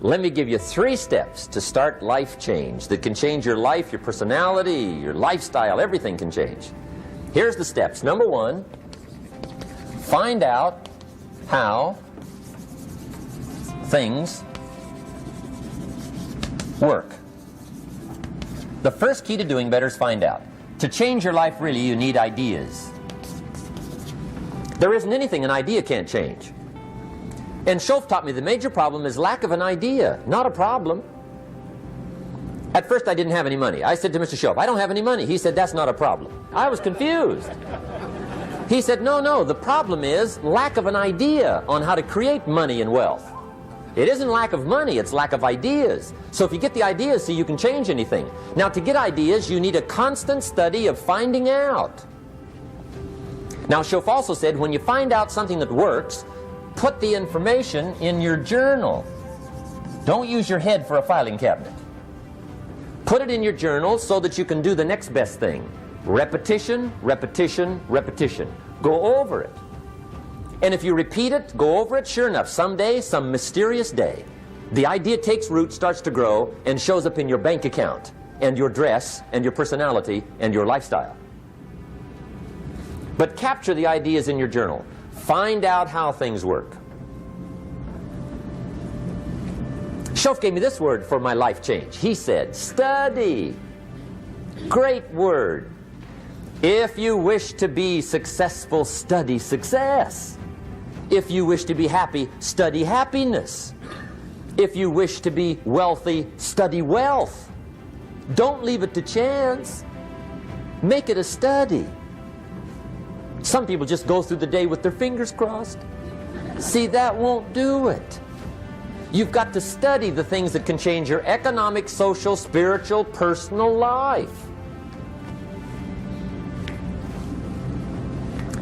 Let me give you 3 steps to start life change that can change your life, your personality, your lifestyle, everything can change. Here's the steps. Number 1, find out how things work. The first key to doing better is find out. To change your life, really, you need ideas. There isn't anything an idea can't change. And Schoaf taught me the major problem is lack of an idea, not a problem. At first I didn't have any money. I said to Mr. Schoaf, I don't have any money. He said, that's not a problem. I was confused. He said, no, the problem is lack of an idea on how to create money and wealth. It isn't lack of money, it's lack of ideas. So if you get the ideas, see, you can change anything. Now, to get ideas, you need a constant study of finding out. Now, Schoaf also said, when you find out something that works, put the information in your journal. Don't use your head for a filing cabinet. Put it in your journal so that you can do the next best thing. Repetition, repetition, repetition. Go over it. And if you repeat it, go over it, sure enough, someday, some mysterious day, the idea takes root, starts to grow, and shows up in your bank account, and your dress, and your personality, and your lifestyle. But capture the ideas in your journal. Find out how things work. Schoaf gave me this word for my life change. He said, study. Great word. If you wish to be successful, study success. If you wish to be happy, study happiness. If you wish to be wealthy, study wealth. Don't leave it to chance. Make it a study. Some people just go through the day with their fingers crossed. See, that won't do it. You've got to study the things that can change your economic, social, spiritual, personal life.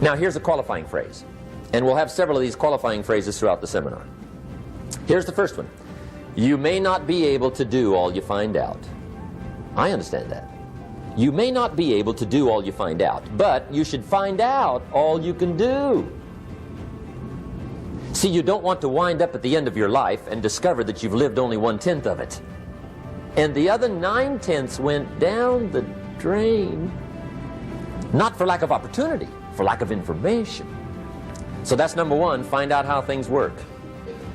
Now, here's a qualifying phrase. And we'll have several of these qualifying phrases throughout the seminar. Here's the first one. You may not be able to do all you find out. I understand that. You may not be able to do all you find out, but you should find out all you can do. See, you don't want to wind up at the end of your life and discover that you've lived only 1/10 of it. And the other 9/10 went down the drain. Not for lack of opportunity, for lack of information. So that's number 1, find out how things work.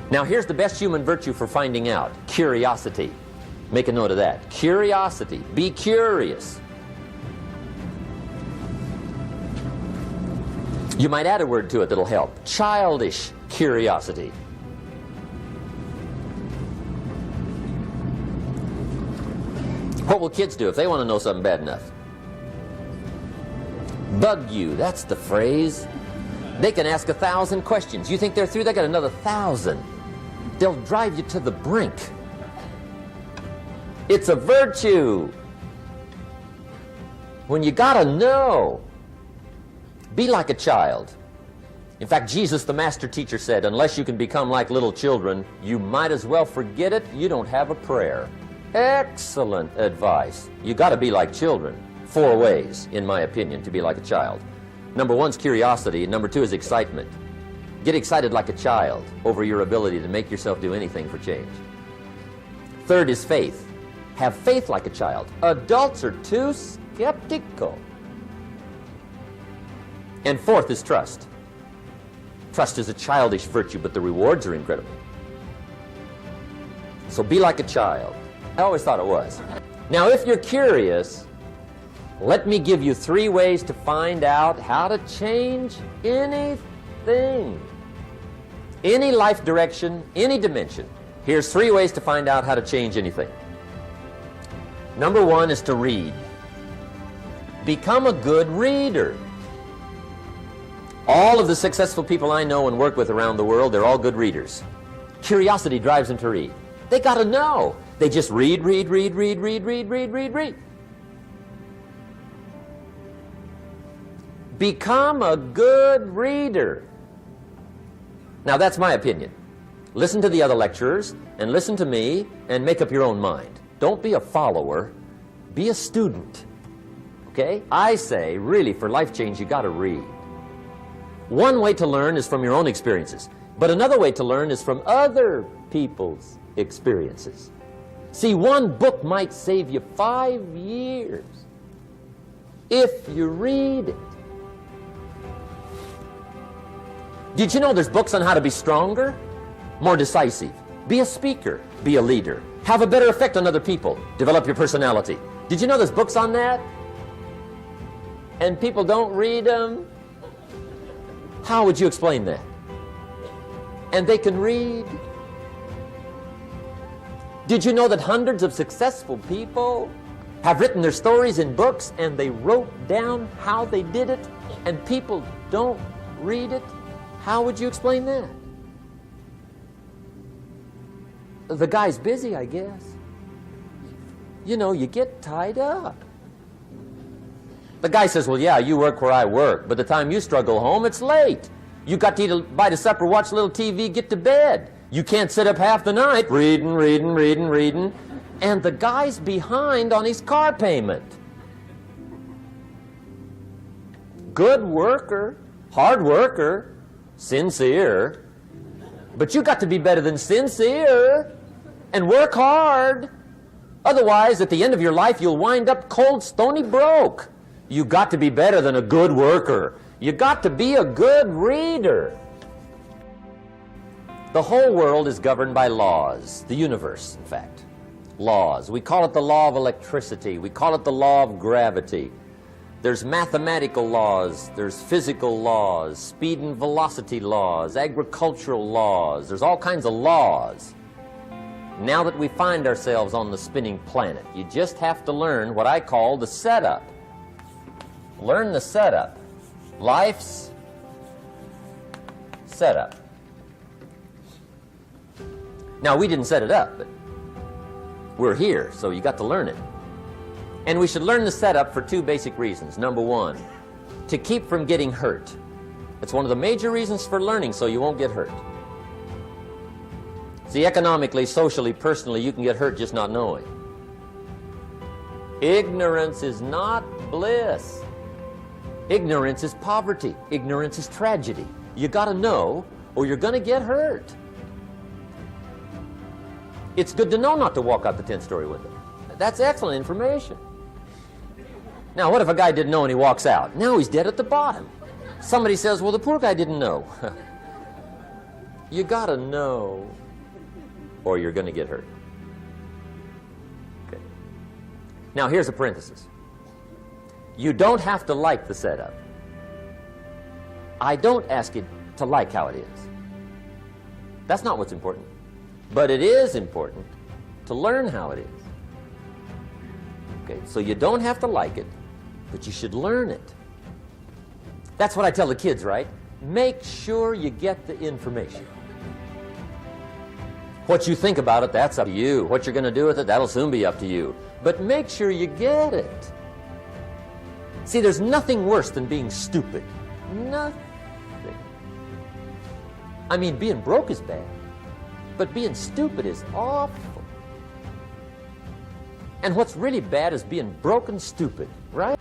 Now here's the best human virtue for finding out, curiosity. Make a note of that. Curiosity. Be curious. You might add a word to it that'll help. Childish curiosity. What will kids do if they want to know something bad enough? Bug you, that's the phrase. They can ask 1,000 questions. You think they're through? They got another 1,000. They'll drive you to the brink. It's a virtue. When you gotta know, be like a child. In fact, Jesus, the master teacher, said, unless you can become like little children, you might as well forget it. You don't have a prayer. Excellent advice. You gotta be like children. 4 ways, in my opinion, to be like a child. Number 1 is curiosity, and number 2 is excitement. Get excited like a child over your ability to make yourself do anything for change. 3rd is faith. Have faith like a child. Adults are too skeptical. And 4th is trust. Trust is a childish virtue, but the rewards are incredible. So be like a child. I always thought it was. Now, if you're curious, let me give you 3 ways to find out how to change anything. Any life direction, any dimension. Here's 3 ways to find out how to change anything. Number 1 is to read. Become a good reader. All of the successful people I know and work with around the world, they're all good readers. Curiosity drives them to read. They got to know. They just read. Become a good reader. Now, that's my opinion. Listen to the other lecturers and listen to me and make up your own mind. Don't be a follower. Be a student. Okay? I say, really, for life change, you got to read. One way to learn is from your own experiences, but another way to learn is from other people's experiences. See, one book might save you 5 years if you read it. Did you know there's books on how to be stronger, more decisive, be a speaker, be a leader, have a better effect on other people, develop your personality? Did you know there's books on that? And people don't read them? How would you explain that? And they can read? Did you know that hundreds of successful people have written their stories in books and they wrote down how they did it and people don't read it? How would you explain that? The guy's busy, I guess. You know, you get tied up. The guy says, well, yeah, you work where I work. By the time you struggle home, it's late. You got to eat a bite of supper, watch a little TV, get to bed. You can't sit up half the night reading. And the guy's behind on his car payment. Good worker, hard worker, sincere. But you got to be better than sincere and work hard. Otherwise, at the end of your life, you'll wind up cold, stony broke. You got to be better than a good worker. You got to be a good reader. The whole world is governed by laws. The universe, in fact. Laws. We call it the law of electricity. We call it the law of gravity. There's mathematical laws. There's physical laws, speed and velocity laws, agricultural laws. There's all kinds of laws. Now that we find ourselves on the spinning planet, you just have to learn what I call the setup. Learn the setup. Life's setup. Now, we didn't set it up, but we're here, so you got to learn it. And we should learn the setup for 2 basic reasons. Number 1, to keep from getting hurt. It's one of the major reasons for learning, so you won't get hurt. See, economically, socially, personally, you can get hurt just not knowing. Ignorance is not bliss. Ignorance is poverty. Ignorance is tragedy. You got to know, or you're going to get hurt. It's good to know not to walk out the 10th story window. That's excellent information. Now, what if a guy didn't know and he walks out? Now he's dead at the bottom. Somebody says, well, the poor guy didn't know. You got to know, or you're going to get hurt. Okay. Now, here's a parenthesis. You don't have to like the setup. I don't ask you to like how it is. That's not what's important. But it is important to learn how it is. Okay, so you don't have to like it, but you should learn it. That's what I tell the kids, right? Make sure you get the information. What you think about it, that's up to you. What you're going to do with it, that'll soon be up to you. But make sure you get it. See, there's nothing worse than being stupid. Nothing. I mean, being broke is bad, but being stupid is awful. And what's really bad is being broke and stupid, right?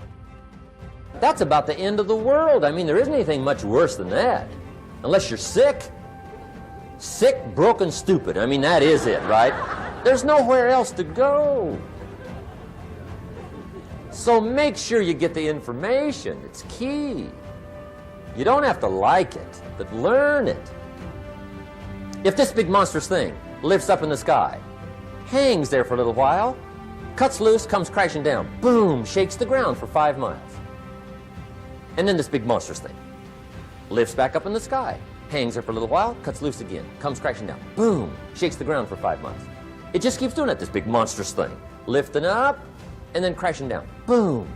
That's about the end of the world. I mean, there isn't anything much worse than that. Unless you're sick. Sick, broken, stupid. I mean, that is it, right? There's nowhere else to go. So make sure you get the information. It's key. You don't have to like it, but learn it. If this big monstrous thing lifts up in the sky, hangs there for a little while, cuts loose, comes crashing down, boom, shakes the ground for 5 miles. And then this big monstrous thing lifts back up in the sky, hangs there for a little while, cuts loose again, comes crashing down, boom, shakes the ground for 5 miles. It just keeps doing it, this big monstrous thing, lifting up and then crashing down, boom.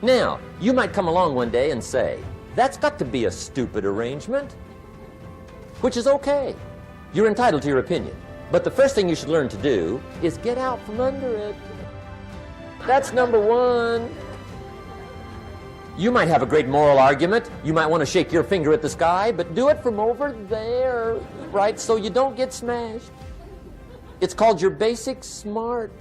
Now, you might come along one day and say, that's got to be a stupid arrangement, which is okay. You're entitled to your opinion. But the first thing you should learn to do is get out from under it. That's number 1. You might have a great moral argument. You might want to shake your finger at the sky, but do it from over there, right, so you don't get smashed. It's called your basic smart.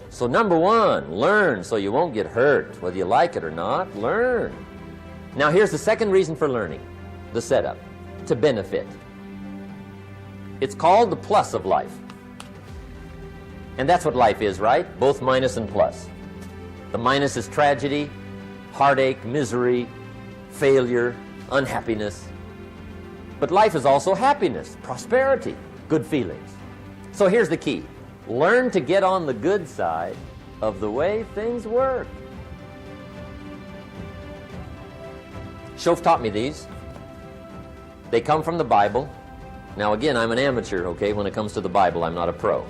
So number 1, learn so you won't get hurt. Whether you like it or not, learn. Now here's the second reason for learning, the setup, to benefit. It's called the plus of life. And that's what life is, right? Both minus and plus. The minus is tragedy, heartache, misery, failure, unhappiness. But life is also happiness, prosperity, good feelings. So here's the key. Learn to get on the good side of the way things work. Shof taught me these. They come from the Bible. Now again, I'm an amateur, okay? When it comes to the Bible, I'm not a pro.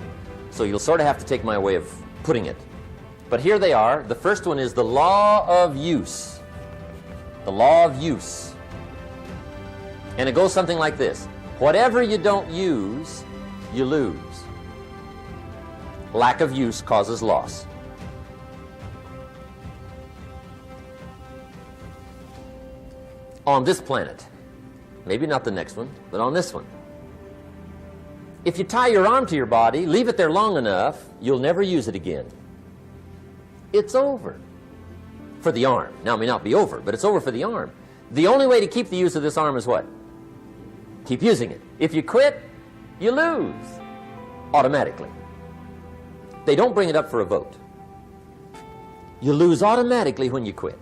So you'll sort of have to take my way of putting it. But here they are. The first one is the law of use. The law of use. And it goes something like this. Whatever you don't use, you lose. Lack of use causes loss. On this planet, maybe not the next one, but on this one, if you tie your arm to your body, leave it there long enough, you'll never use it again. It's over for the arm. Now, it may not be over, but it's over for the arm. The only way to keep the use of this arm is what? Keep using it. If you quit, you lose automatically. They don't bring it up for a vote. You lose automatically when you quit.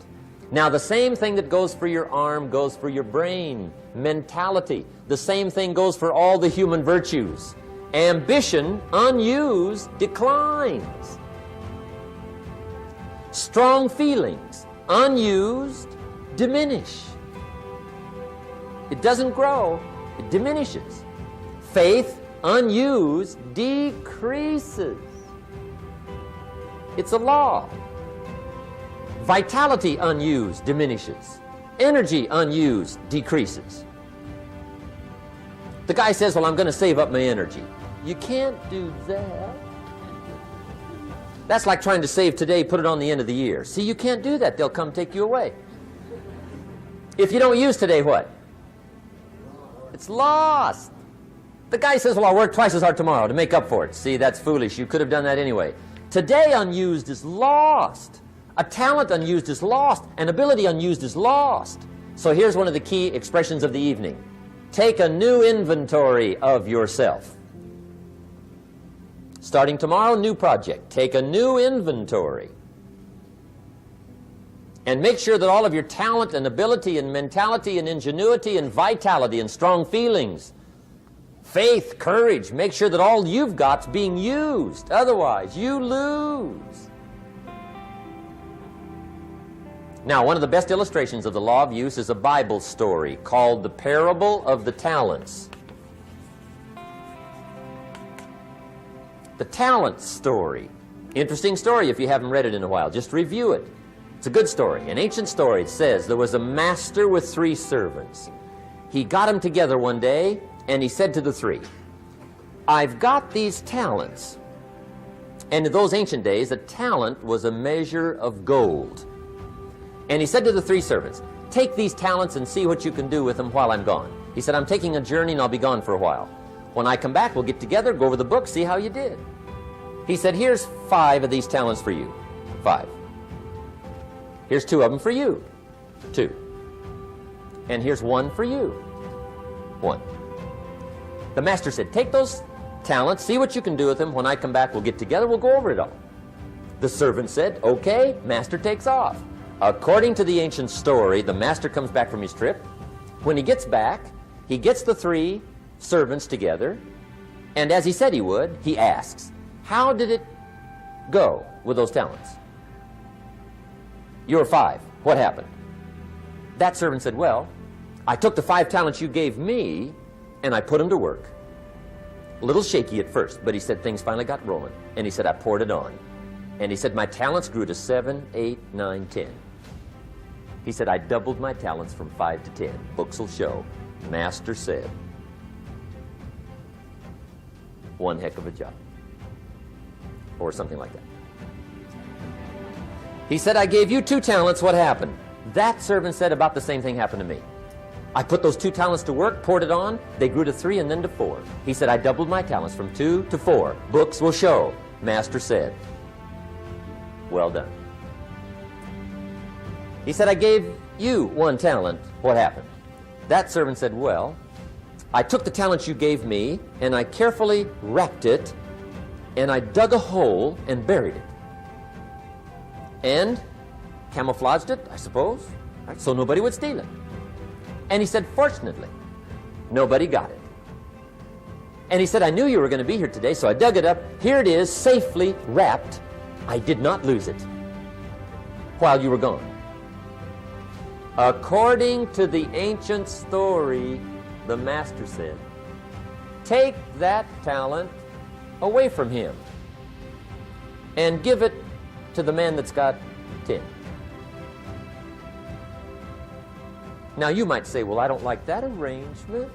Now, the same thing that goes for your arm goes for your brain, mentality. The same thing goes for all the human virtues. Ambition, unused, declines. Strong feelings, unused, diminish. It doesn't grow, it diminishes. Faith, unused, decreases. It's a law. Vitality unused diminishes. Energy unused decreases. The guy says, well, I'm going to save up my energy. You can't do that. That's like trying to save today, put it on the end of the year. See, you can't do that. They'll come take you away. If you don't use today, what? It's lost. The guy says, well, I'll work twice as hard tomorrow to make up for it. See, that's foolish. You could have done that anyway. Today unused is lost. A talent unused is lost. An ability unused is lost. So here's one of the key expressions of the evening. Take a new inventory of yourself. Starting tomorrow, new project. Take a new inventory. And make sure that all of your talent and ability and mentality and ingenuity and vitality and strong feelings, faith, courage, make sure that all you've got's being used. Otherwise, you lose. Now, one of the best illustrations of the law of use is a Bible story called the Parable of the Talents. The talent story. Interesting story if you haven't read it in a while. Just review it. It's a good story. An ancient story. It says there was a master with 3 servants. He got them together one day and he said to the 3, I've got these talents. And in those ancient days, a talent was a measure of gold. And he said to the 3 servants, take these talents and see what you can do with them while I'm gone. He said, I'm taking a journey and I'll be gone for a while. When I come back, we'll get together, go over the book, see how you did. He said, here's 5 of these talents for you. 5. Here's 2 of them for you. 2. And here's 1 for you. 1. The master said, take those talents, see what you can do with them. When I come back, we'll get together, we'll go over it all. The servant said, okay, master takes off. According to the ancient story, the master comes back from his trip. When he gets back, he gets the 3 servants together, and as he said he would, he asks, how did it go with those talents? You were 5. What happened? That servant said, well, I took the 5 talents you gave me, and I put them to work. A little shaky at first, but he said things finally got rolling. And he said, I poured it on. And he said, my talents grew to 7, 8, 9, 10. He said, I doubled my talents from 5 to 10. Books will show. Master said, one heck of a job. Or something like that. He said, I gave you 2 talents. What happened? That servant said, about the same thing happened to me. I put those 2 talents to work, poured it on. They grew to 3 and then to 4. He said, I doubled my talents from 2 to 4. Books will show. Master said, well done. He said, I gave you 1 talent. What happened? That servant said, well, I took the talent you gave me, and I carefully wrapped it, and I dug a hole and buried it. And camouflaged it, I suppose, right, so nobody would steal it. And he said, fortunately, nobody got it. And he said, I knew you were going to be here today, so I dug it up. Here it is, safely wrapped. I did not lose it while you were gone. According to the ancient story, the master said, take that talent away from him and give it to the man that's got 10. Now you might say, well, I don't like that arrangement.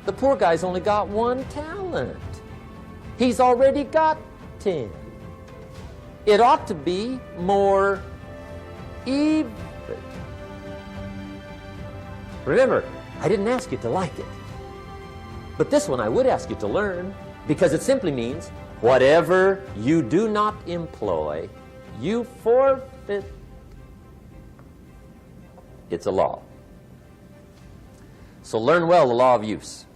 The poor guy's only got 1 talent. He's already got 10. It ought to be more even. Remember, I didn't ask you to like it. But this one I would ask you to learn, because it simply means whatever you do not employ, you forfeit. It's a law. So learn well the law of use.